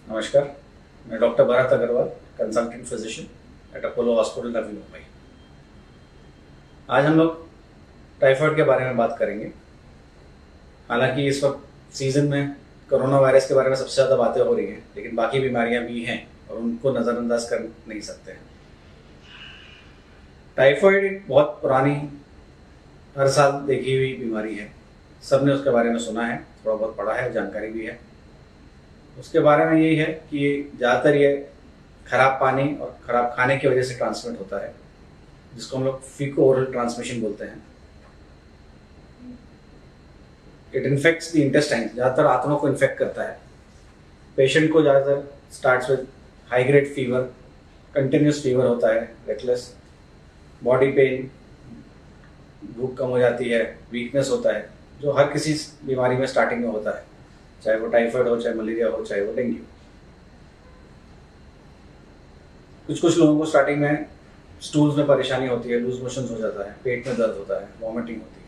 नमस्कार, मैं doctor Bharat Agarwal, consultant physician at Apollo hospital Navi Mumbai. आज हम लोग टाइफाइड के बारे में बात करेंगे। हालांकि इस वक्त सीजन में कोरोना वायरस के बारे में सबसे ज़्यादा बातें हो रही हैं, लेकिन बाकी बीमारियां भी हैं और उनको नज़रअंदाज कर नहीं सकते हैं। टाइफाइड एक बहुत पुरानी, हर साल देखी हुई बीमारी है। सबने उसके बारे में सुना है, थोड़ा बहुत पढ़ा है, जानकारी भी है। उसके बारे में यही है कि ज़्यादातर ये खराब पानी और खराब खाने की वजह से ट्रांसमिट होता है, जिसको हम लोग फीको ओरल ट्रांसमिशन बोलते हैं। इट इन्फेक्ट्स द इंटेस्टाइन, ज़्यादातर आंतों को इन्फेक्ट करता है। पेशेंट को ज़्यादातर starts with high grade fever, continuous fever होता है, रेकलेस बॉडी पेन, भूख कम हो जाती है, वीकनेस होता है, जो हर किसी बीमारी में स्टार्टिंग में होता है, चाहे वो टाइफाइड हो, चाहे मलेरिया हो, चाहे वो डेंगू। कुछ लोगों को स्टार्टिंग में स्टूल्स में परेशानी होती है, लूज मोशंस हो जाता है, पेट में दर्द होता है, वॉमिटिंग होती है।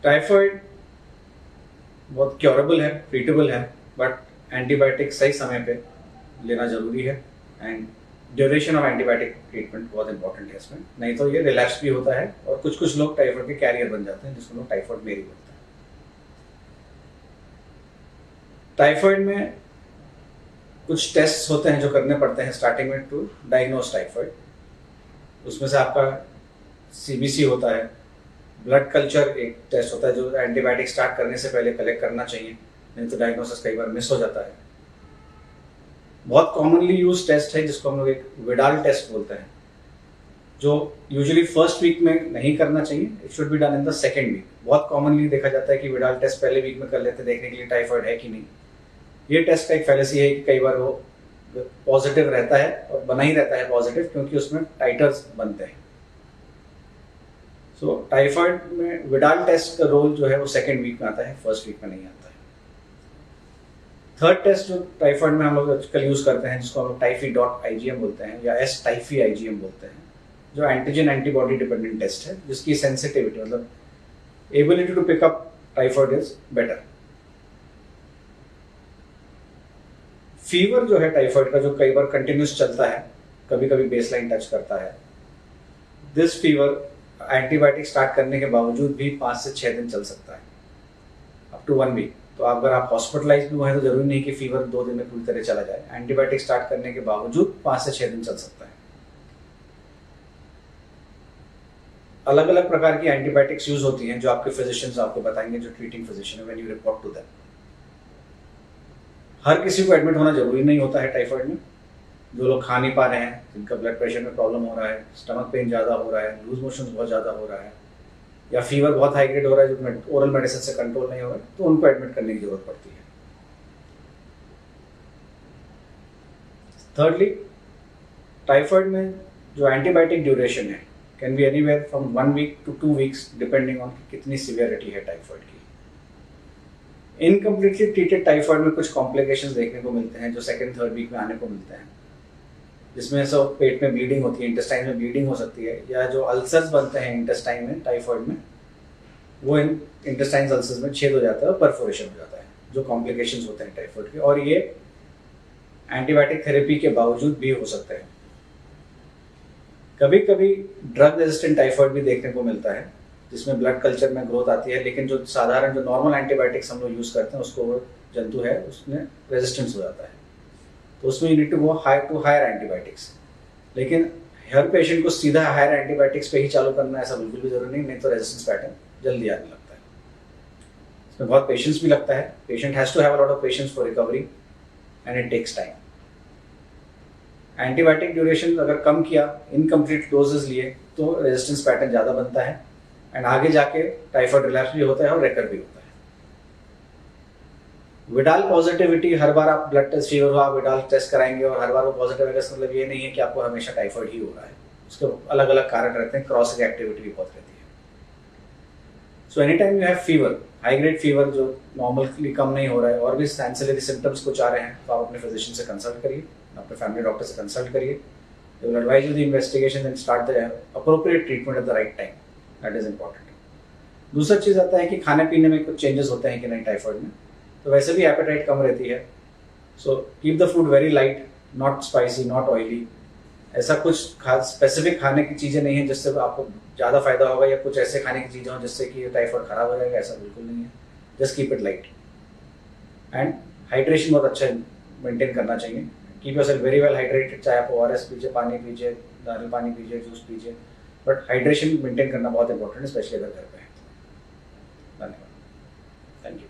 टाइफाइड बहुत क्योरेबल है, ट्रीटेबल है, बट एंटीबायोटिक सही समय पे लेना जरूरी है। And duration of antibiotic treatment बहुत इंपॉर्टेंट है इसमें, नहीं तो ये रिलैप्स भी होता है और कुछ लोग टाइफाइड के कैरियर बन जाते हैं, जिसको लोग टाइफाइड मेरी बोलते हैं। टाइफाइड में कुछ टेस्ट होते हैं जो करने पड़ते हैं स्टार्टिंग में टू डायग्नोज टाइफाइड। उसमें से आपका सीबीसी होता है, ब्लड कल्चर एक टेस्ट होता है जो एंटीबायोटिक स्टार्ट करने से पहले कलेक्ट करना चाहिए, नहीं तो डायग्नोसिस कई बार मिस हो जाता है। बहुत कॉमनली यूज टेस्ट है जिसको हम लोग एक विडाल टेस्ट बोलते हैं, जो यूजुअली फर्स्ट वीक में नहीं करना चाहिए, it should be done in the second week. बहुत कॉमनली देखा जाता है कि विडाल टेस्ट पहले वीक में कर लेते हैं देखने के लिए टाइफाइड है कि नहीं। ये टेस्ट का एक फैलेसी है कि कई बार वो पॉजिटिव रहता है और बना ही रहता है पॉजिटिव, क्योंकि उसमें टाइटर्स बनते हैं। सो टाइफाइड में विडाल टेस्ट का रोल जो है वो सेकेंड वीक में आता है, फर्स्ट वीक में नहीं आता है। थर्ड टेस्ट जो टाइफाइड में हम लोग आजकल यूज करते हैं, जिसको हम लोग टाइफी.IgM बोलते हैं या टाइफी-IgM बोलते हैं, जो एंटीजन एंटीबॉडी डिपेंडेंट टेस्ट है, जिसकी सेंसिटिविटी मतलब ability to pick up typhoid is better. Fever जो है टाइफाइड का, जो कई बार कंटिन्यूस चलता है, कभी कभी बेसलाइन टच करता है, दिस फीवर एंटीबायोटिक स्टार्ट करने के बावजूद भी 5 से 6 दिन चल सकता है, अप टू 1 वीक। तो अगर आप हॉस्पिटलाइज भी हुए हैं तो जरूरी नहीं कि फीवर 2 दिन में पूरी तरह चला जाए, एंटीबायोटिक स्टार्ट करने के बावजूद 5 से 6 दिन चल सकता है। अलग अलग प्रकार की एंटीबायोटिक्स यूज होती हैं जो आपके फिजिशियंस आपको बताएंगे, जो ट्रीटिंग फिजिशियन है, when you report to them. हर किसी को एडमिट होना जरूरी नहीं होता है टाइफाइड में। जो लोग खा नहीं पा रहे हैं, जिनका ब्लड प्रेशर में प्रॉब्लम हो रहा है, स्टमक पेन ज़्यादा हो रहा है, लूज मोशन बहुत ज़्यादा हो रहा है, या फीवर बहुत हाई ग्रेड हो रहा है जो ओरल मेडिसिन से कंट्रोल नहीं हो रहा है, तो उनको एडमिट करने की जरूरत पड़ती है। थर्डली, टाइफाइड में जो एंटीबायोटिक ड्यूरेशन है can be anywhere from 1 week to 2 weeks, depending on कितनी सीवियरिटी है टाइफाइड की। इनकम्प्लीटली ट्रीटेड टाइफाइड में कुछ कॉम्प्लिकेशंस देखने को मिलते हैं जो सेकेंड थर्ड वीक में आने को मिलते हैं, जिसमें सब पेट में ब्लीडिंग होती है, इंटेस्टाइन में ब्लीडिंग हो सकती है, या जो अल्सर्स बनते हैं इंटेस्टाइन में टाइफाइड में, वो इन इंटेस्टाइन अल्सर्स में छेद हो जाता है और परफोरेशन हो जाता है, जो कॉम्प्लिकेशंस होते हैं टाइफाइड के, और ये एंटीबायोटिक थेरेपी के बावजूद भी हो सकते हैं। कभी कभी ड्रग रेजिस्टेंट टाइफाइड भी देखने को मिलता है, जिसमें ब्लड कल्चर में ग्रोथ आती है, लेकिन जो साधारण जो नॉर्मल एंटीबायोटिक्स हम लोग यूज करते हैं उसको वो जंतु है उसमें रेजिस्टेंस हो जाता है, तो उसमें you need to go higher antibiotics. लेकिन हर पेशेंट को सीधा हायर एंटीबायोटिक्स पे ही चालू करना ऐसा बिल्कुल भी जरूरी नहीं तो रेजिस्टेंस पैटर्न जल्दी आने लगता है। इसमें बहुत पेशेंस भी लगता है, patient has to have a lot of patience for recovery and it takes time. Antibiotic duration अगर कम किया, इनकम्प्लीट डोजेस लिए, तो रेजिस्टेंस पैटर्न ज़्यादा बनता है एंड आगे जाके टाइफाइड रिलैप्स भी होता है और रेकर भी होता है। विडाल पॉजिटिविटी, हर बार आप ब्लड टेस्ट फीवर हुआ विडाल टेस्ट कराएंगे और हर बार वो पॉजिटिव आएगा, इसका मतलब ये नहीं है कि आपको हमेशा टाइफाइड ही हो रहा है। उसके अलग अलग कारण रहते हैं, क्रॉस रिएक्टिविटी भी बहुत रहती है। So any time you have fever, high grade fever जो नॉर्मली कम नहीं हो रहा है, और भी एंसिलरी सिम्टम्स कुछ आ रहे हैं, तो आप अपने फिजिशियन से कंसल्ट करिए, अपने फैमिली डॉक्टर से कंसल्ट करिए। They will advise you the investigation and start the appropriate treatment at the right time, that is important. दूसरा चीज़ आता है कि खाने पीने में कुछ चेंजेस होते हैं कि नहीं टाइफाइड में, तो वैसे भी एपेटाइट कम रहती है, so keep the food very light, not spicy, not oily. ऐसा कुछ खास स्पेसिफिक खाने की चीज़ें नहीं है जिससे आपको ज़्यादा फायदा होगा, या कुछ ऐसे खाने की चीज़ें हो जिससे कि टाइफाइड खराब हो जाएगा, ऐसा बिल्कुल नहीं है। Just keep it light. And hydration बहुत अच्छा मेंटेन करना चाहिए। Keep yourself very well hydrated, चाहे आप ORS पीजिए, पानी पीजिए, नारियल पानी पीजिए, जूस पीजिए, बट हाइड्रेशन मेंटेन करना बहुत इंपॉर्टेंट है, स्पेशली अगर घर पे है। धन्यवाद। Thank you.